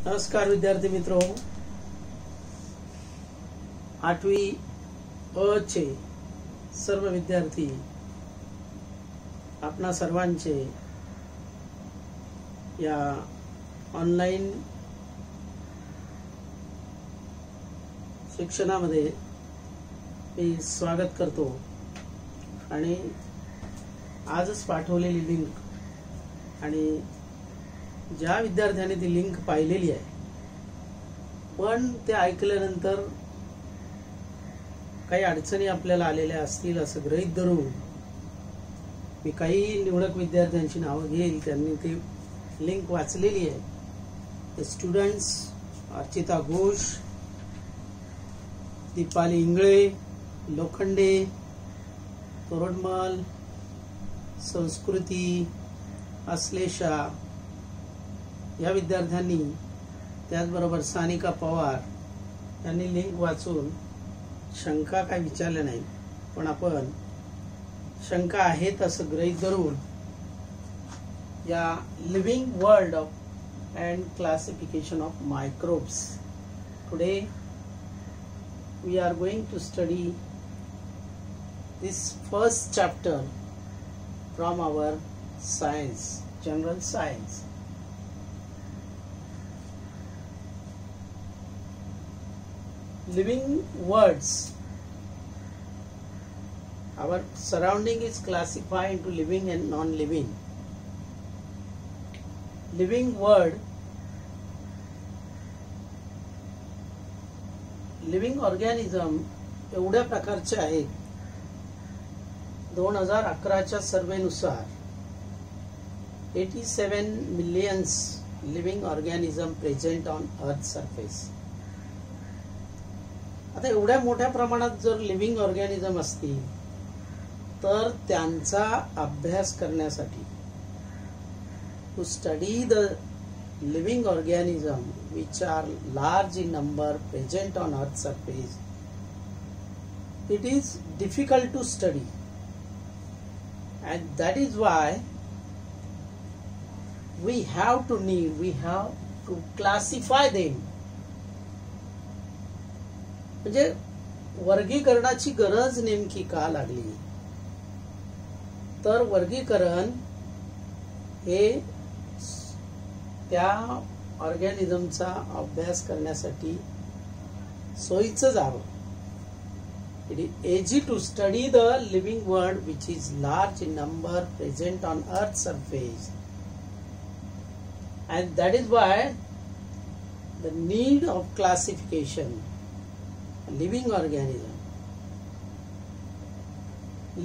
नमस्कार विद्यार्थी मित्रों, 8वी अ चे सर्व विद्यार्थी आपणा सर्वांचे या ऑनलाइन शिक्षणामध्ये मी स्वागत करतो आणि आजच पाठवलेली लिंक आणि ज्या विद्यार्थ्यांनी ती लिंक पाहिलेली आहे पण ते ऐकल्यानंतर काही अडचणी आपल्याला आलेल्या असतील असं गृहीत धरून मी काही निवडक विद्यार्थ्यांची नावं घेईल, त्यांनी ती लिंक वाचलेली आहे. स्टुडंट्स अर्चिता घोष, दीपाली इंगळे, लोखंडे, तोरडमल, संस्कृती, अश्लेषा या विद्यार्थ्यांनी, त्याचबरोबर सानिका पवार यांनी लिंक वाचून शंका काय विचारल्या नाही, पण आपण शंका आहेत असं गृहीत धरून या living world of and classification of microbes today we are going to study this first chapter from our science, general science. Living worlds. Our surrounding is classified into living and non-living. Living world, living organism एवढ्या प्रकारचे आहेत. 2011च्या सर्वेनुसार 87 millions living organism present on earth surface. आता एवढ्या मोठ्या प्रमाणात जर living organism असतील तर त्यांचा अभ्यास करण्यासाठी to study the living organism which are large in number present on earth surface, it is difficult to study, and that is why we have to classify them. म्हणजे वर्गीकरणाची गरज नेमकी का लागली, तर वर्गीकरण हे त्या ऑर्गॅनिझमचा अभ्यास करण्यासाठी सोयीचं जावं. It is easy to study the living world which is large in number present on earth surface, and that is why the need of classification, living organism,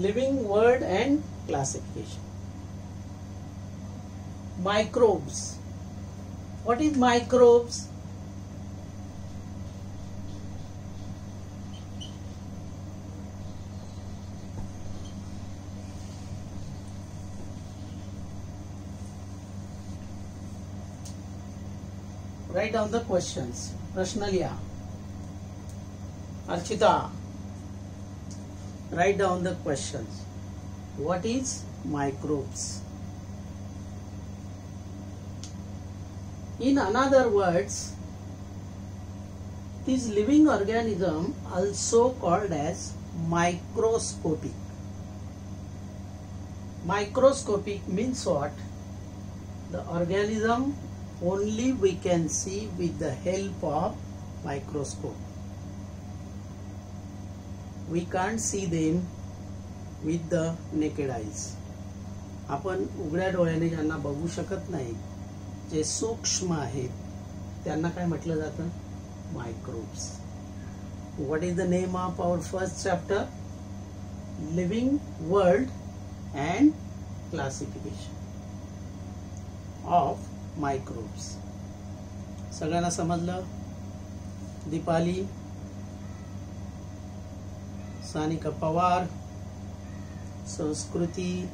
living world and classification. Microbes. What is microbes? Write down the questions. प्रश्न लिहा. Archita, write down the questions. What is microbes? In another words, this living organism also called as microscopic. Microscopic means what? The organism only we can see with the help of microscope. We can't see them with the naked eyes. आपण उघड्या डोळ्याने ज्यांना बघू शकत नाही, जे सूक्ष्म आहेत त्यांना काय म्हटलं जातं? Microbes. What is the name of our first chapter? Living world and classification of microbes. सगळ्यांना समजलं? दीपाली, सानिका पवार, संस्कृती,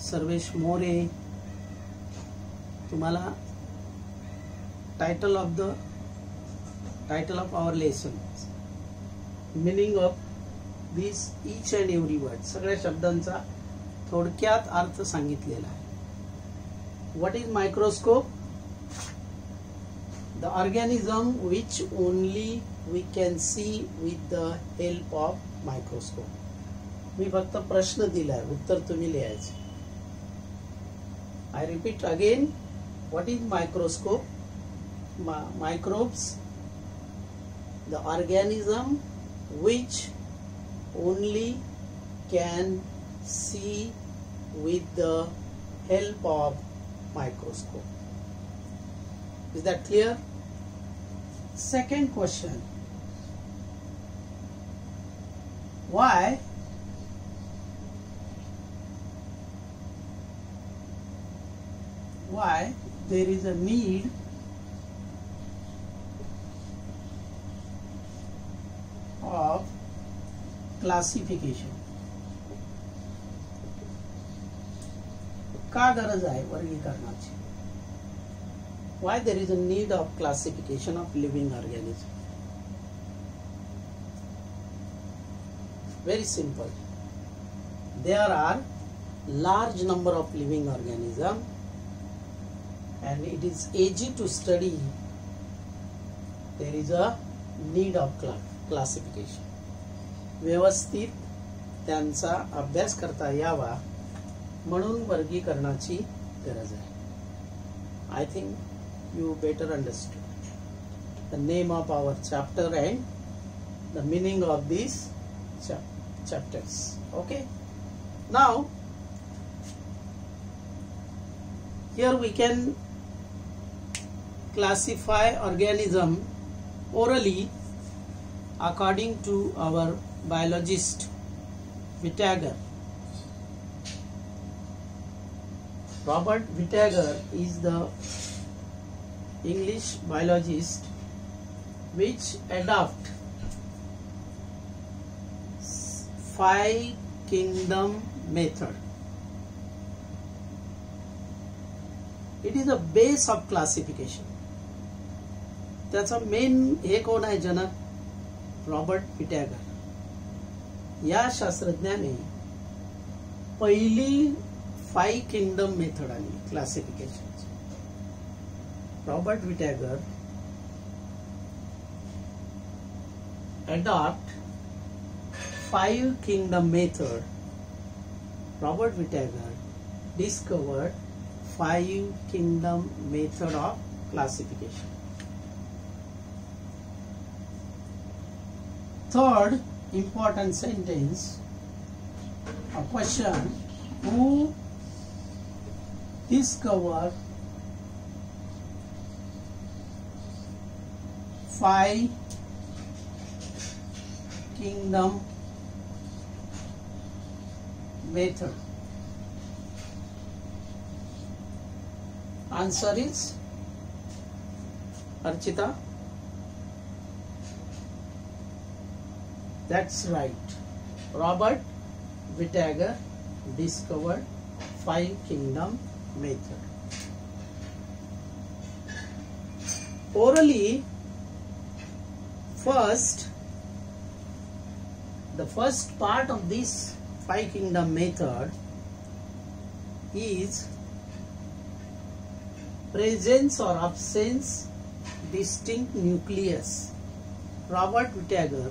सर्वेश मोरे, तुम्हाला title of our lesson, meaning of this each and every word, सगळ्या शब्दांचा थोडक्यात अर्थ सांगितलेला आहे. What is microscope? The organism which only we can see with the help of microscope. मी फक्त प्रश्न दिलाय, उत्तर तुम्ही लिहायचे. I repeat again. What is microscope? Microbes, the organism which only can see with the help of microscope. Is that clear? Second question. Why there is a need of classification? का गरज आहे वर्गीकरणाची? Why there is a need of classification of living organisms? Very simple. There are large number of living organisms and it is easy to study. There is a need of classification. व्यवस्थित त्यांचा अभ्यास करता यावा म्हणून वर्गीकरणाची गरज आहे. I think you better understood the name of our chapter and the meaning of these chapters. Okay. Now here we can classify organism orally according to our biologist Whittaker. Robert Whittaker is the English biologist which adopt 5 kingdom method. It is a base of classification. त्याचा main हे कोण आहे जनक? Robert व्हिटॅगर. या शास्त्रज्ञाने पहिली 5 kingdom method आणि classification. Robert Whittaker adopt 5 kingdom method. Robert Whittaker discovered 5 kingdom method of classification. Third important sentence, a question: who discovered 5 kingdom method? Answer is Archita. That's right. Robert Whittaker discovered 5 kingdom method. Orally, the first part of this 5 kingdom method is presence or absence distinct nucleus. Robert Whittaker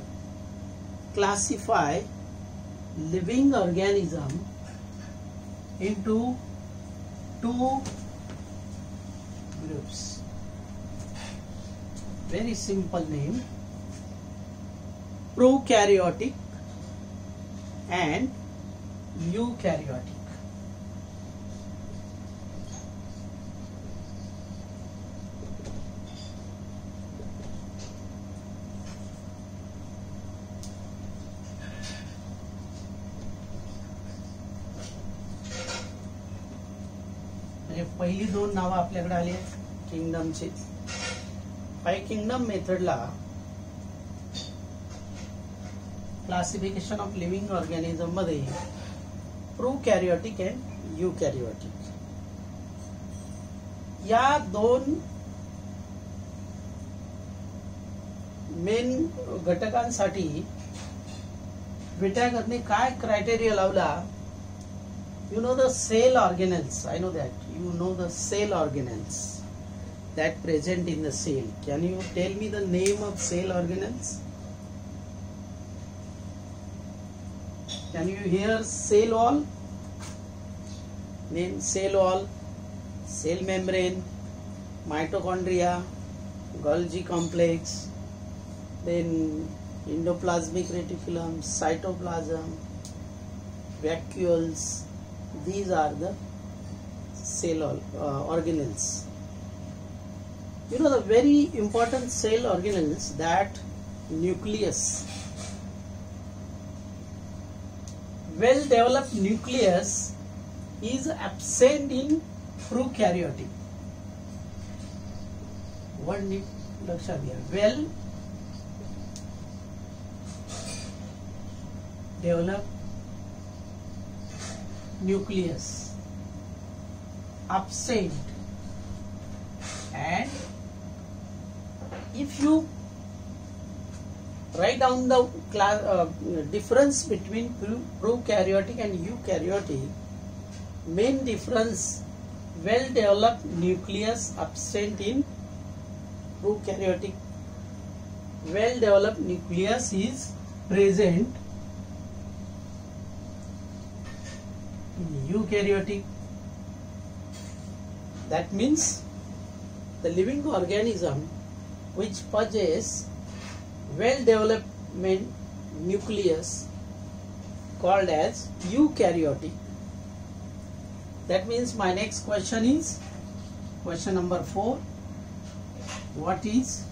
classify living organism into 2 groups. Very simple name: prokaryotic and eukaryotic. पहिली 2 नावं आपल्याकडे आली आहेत किंगडमची. 5 kingdom मेथडला classification of living organism मध्ये prokaryotic and यूकॅरियोटिक या 2 main घटकांसाठी व्हिटॅकरने काय क्रायटेरिया लावला You know the cell organelles. I know that. You know the cell organelles that present in the cell. Can you tell me the name of cell organelles? Can you hear cell wall? Name cell wall, cell membrane, mitochondria, Golgi complex, then endoplasmic reticulum, cytoplasm, vacuoles. These are the cell organelles. You know the very important cell organelles, that nucleus. Well developed nucleus is absent in prokaryotic. One लक्षात घ्या. Well developed nucleus absent, and if you write down the difference between prokaryotic and eukaryotic, main difference: well developed nucleus absent in prokaryotic, well developed nucleus is present in eukaryotic. That means the living organism which possess well developed nucleus called as eukaryotic. That means my next question is question number 4. What is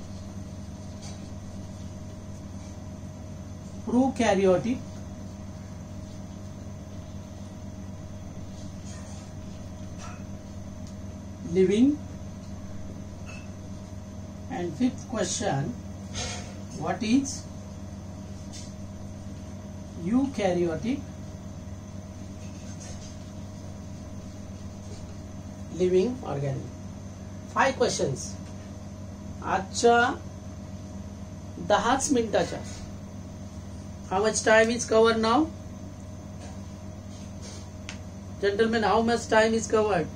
prokaryotic living? And fifth question, what is eukaryotic living organism? 5 questions. आजच्या 10 मिनिटाच्या. How much time is covered now? Gentlemen, how much time is covered?